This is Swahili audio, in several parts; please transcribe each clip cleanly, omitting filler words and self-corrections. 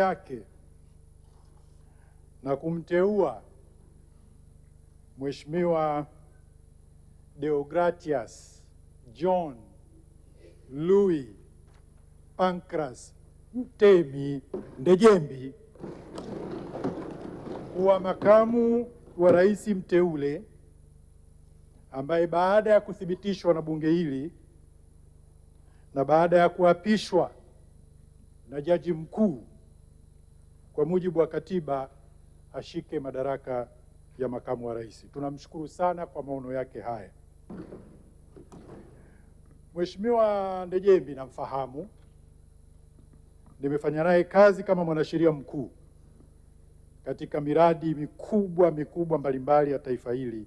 yake na kumteua Mheshimiwa Deogratias John Louis Pancras Mtemi Ndejembi kuwa makamu wa rais mteule, ambaye baada ya kuthibitishwa na bunge hili na baada ya kuapishwa na jaji mkuu kwa mujibu wa katiba ashike madaraka ya makamu wa rais. Tunamshukuru sana kwa maono yake haya. Mheshimiwa Ndejembi namfahamu, nimefanya naye kazi kama mwanasheria mkuu katika miradi mikubwa mbalimbali ya taifa hili.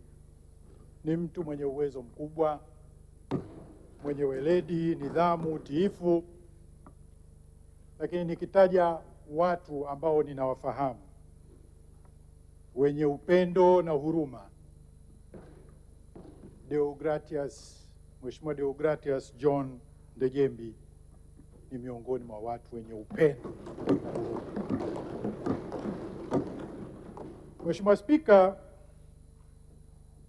Ni mtu mwenye uwezo mkubwa, mwenye weledi, nidhamu, utiifu. Lakini nikitaja watu ambao ninawafahamu wenye upendo na huruma, Mheshimiwa Deogratias John Ndejembi ni miongoni mwa watu wenye upendo. Mheshimiwa Spika,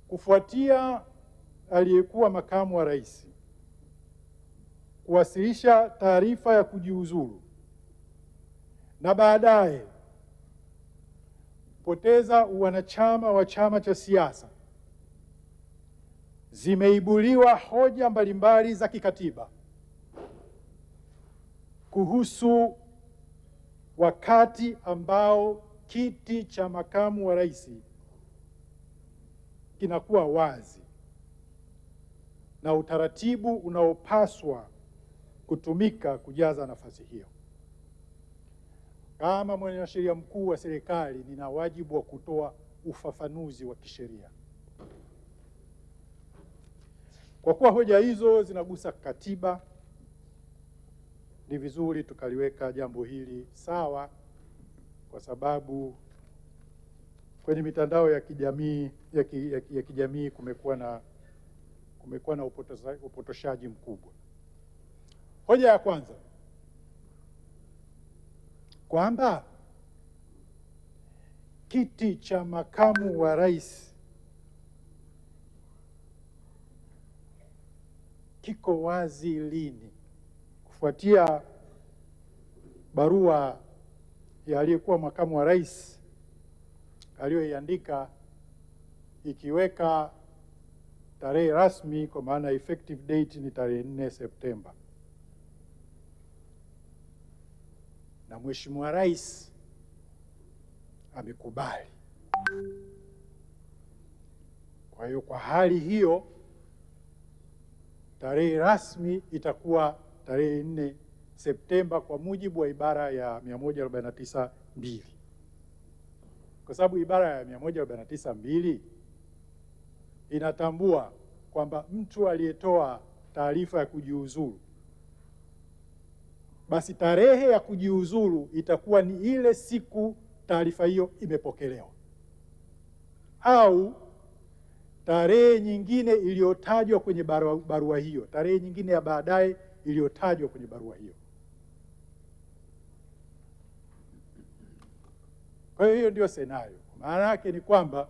kufuatia aliyekuwa makamu wa rais kuwasilisha taarifa ya kujiuzulu na baadaye kupoteza uwanachama wa chama cha siasa, zimeibuliwa hoja mbalimbali za kikatiba kuhusu wakati ambao kiti cha makamu wa rais kinakuwa wazi na utaratibu unaopaswa kutumika kujaza nafasi hiyo. Kama mwanasheria mkuu wa serikali, nina wajibu wa kutoa ufafanuzi wa kisheria. Kwa kuwa hoja hizo zinagusa katiba, ni vizuri tukaliweka jambo hili sawa, kwa sababu kwenye mitandao ya kijamii kumekuwa na upotoshaji mkubwa. Hoja ya kwanza kwamba kiti cha makamu wa rais kiko wazi lini? Kufuatia barua ya aliyekuwa makamu wa rais aliyoiandika ikiweka tarehe rasmi, kwa maana effective date ni tarehe 4 Septemba, na Mheshimiwa Rais amekubali. Kwa hiyo kwa hali hiyo tarehe rasmi itakuwa tarehe 4 Septemba kwa mujibu wa ibara ya 149(2), kwa sababu ibara ya 149(2) inatambua kwamba mtu aliyetoa taarifa ya kujiuzulu, basi tarehe ya kujiuzulu itakuwa ni ile siku taarifa hiyo imepokelewa, au tarehe nyingine iliyotajwa kwenye barua hiyo, tarehe nyingine ya baadaye iliyotajwa kwenye barua hiyo. Kwa hiyo ndio scenario. Maana yake ni kwamba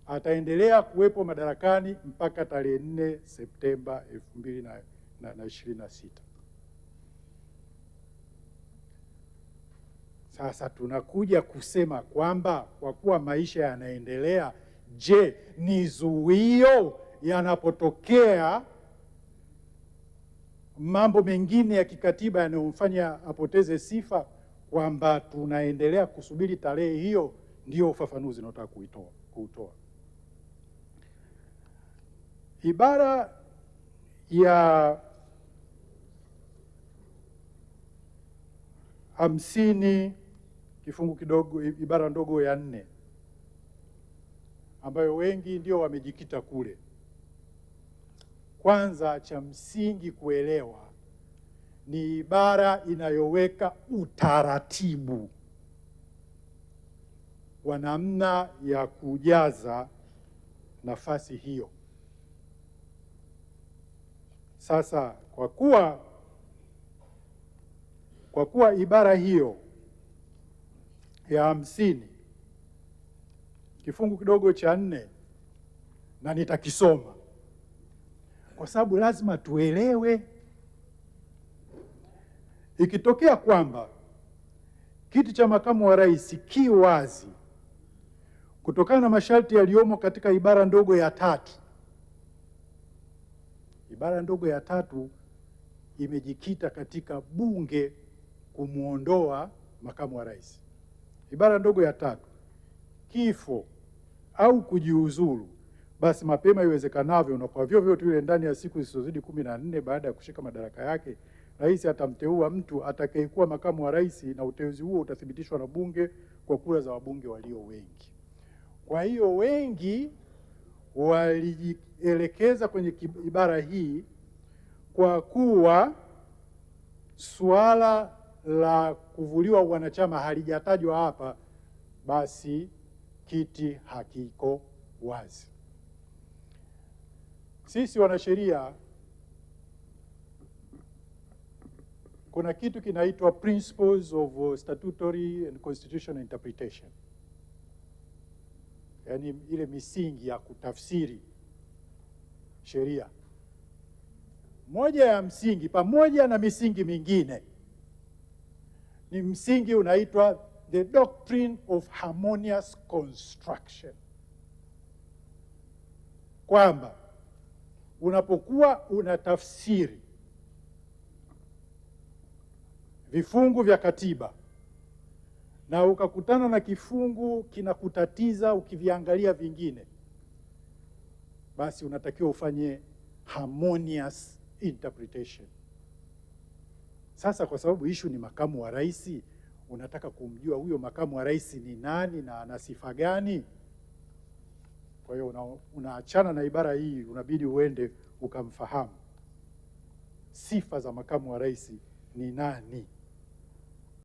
ataendelea kuwepo madarakani mpaka tarehe 4 Septemba 2026. Sasa tunakuja kusema kwamba kwa kuwa maisha yanaendelea, je, ni zuio yanapotokea mambo mengine ya kikatiba yanayomfanya apoteze sifa, kwamba tunaendelea kusubiri tarehe hiyo? Ndio ufafanuzi naotaka kuutoa. Ibara ya 50 kifungu kidogo, ibara ndogo ya 4, ambayo wengi ndio wamejikita kule. Kwanza, cha msingi kuelewa, ni ibara inayoweka utaratibu wa namna ya kujaza nafasi hiyo. Sasa kwa kuwa ibara hiyo ya 50 kifungu kidogo cha 4, na nitakisoma kwa sababu lazima tuelewe. Ikitokea kwamba kiti cha makamu wa rais ki wazi kutokana na masharti yaliyomo katika ibara ndogo ya 3. Ibara ndogo ya 3 imejikita katika bunge kumuondoa makamu wa rais. Ibara ndogo ya 3, kifo au kujiuzulu, basi mapema iwezekanavyo na kwa vyovyote vile ndani ya siku zisizozidi 14 baada ya kushika madaraka yake, rais atamteua mtu atakayekuwa makamu wa rais, na uteuzi huo utathibitishwa na bunge kwa kura za wabunge walio wengi. Kwa hiyo wengi walijielekeza kwenye ibara hii kwa kuwa suala la kuvuliwa wanachama halijatajwa hapa, basi kiti hakiko wazi. Sisi wanasheria kuna kitu kinaitwa Principles of Statutory and Constitutional Interpretation, yaani ile misingi ya kutafsiri sheria. Moja ya msingi pamoja na misingi mingine ni msingi unaitwa the doctrine of harmonious construction, kwamba unapokuwa unatafsiri vifungu vya katiba na ukakutana na kifungu kinakutatiza ukiviangalia vingine, basi unatakiwa ufanye harmonious interpretation. Sasa kwa sababu issue ni makamu wa rais, unataka kumjua huyo makamu wa rais ni nani na ana sifa gani. Kwa hiyo unaachana na ibara hii, unabidi uende ukamfahamu sifa za makamu wa rais ni nani.